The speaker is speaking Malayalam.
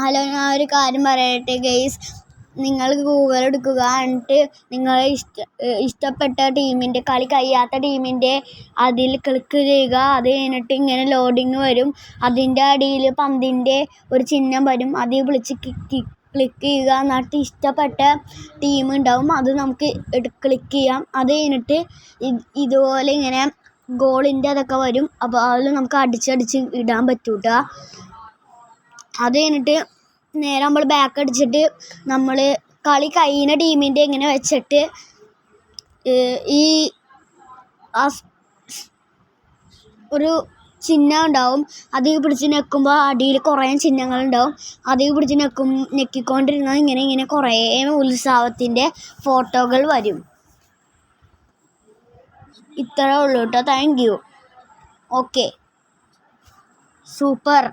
ഹലോ, ഞാൻ ഒരു കാര്യം പറയട്ടെ ഗെയ്സ്. നിങ്ങൾ ഗൂഗിൾ എടുക്കുക, എന്നിട്ട് നിങ്ങളെ ഇഷ്ടപ്പെട്ട ടീമിൻ്റെ, കളി കഴിയാത്ത ടീമിൻ്റെ അതിൽ ക്ലിക്ക് ചെയ്യുക. അത് കഴിഞ്ഞിട്ട് ഇങ്ങനെ ലോഡിങ് വരും. അതിൻ്റെ അടിയിൽ പന്തിൻ്റെ ഒരു ചിഹ്നം വരും. അതിൽ വിളിച്ച് ക്ലിക്ക് ചെയ്യുക. എന്നിട്ട് ഇഷ്ടപ്പെട്ട ടീം ഉണ്ടാവും, അത് നമുക്ക് ക്ലിക്ക് ചെയ്യാം. അത് കഴിഞ്ഞിട്ട് ഇതുപോലെ ഇങ്ങനെ ഗോളിൻ്റെ അതൊക്കെ വരും. അപ്പോൾ അതിൽ നമുക്ക് അടിച്ച് ഇടാൻ പറ്റും കേട്ടോ. അത് കഴിഞ്ഞിട്ട് നേരെ നമ്മൾ ബാക്ക് അടിച്ചിട്ട് നമ്മൾ കളി കഴിയുന്ന ടീമിൻ്റെ ഇങ്ങനെ വെച്ചിട്ട് ഈ ഒരു ചിഹ്നം ഉണ്ടാവും. അതിൽ പിടിച്ച് ഞെക്കുമ്പോൾ അടിയിൽ കുറേ ചിഹ്നങ്ങളുണ്ടാവും. അതിൽ പിടിച്ച് ഞെക്കിക്കൊണ്ടിരുന്നാൽ ഇങ്ങനെ കുറേ ഉത്സവത്തിൻ്റെ ഫോട്ടോകൾ വരും. ഇത്രേ ഉള്ളൂ കേട്ടോ. Thank you. Okay, super.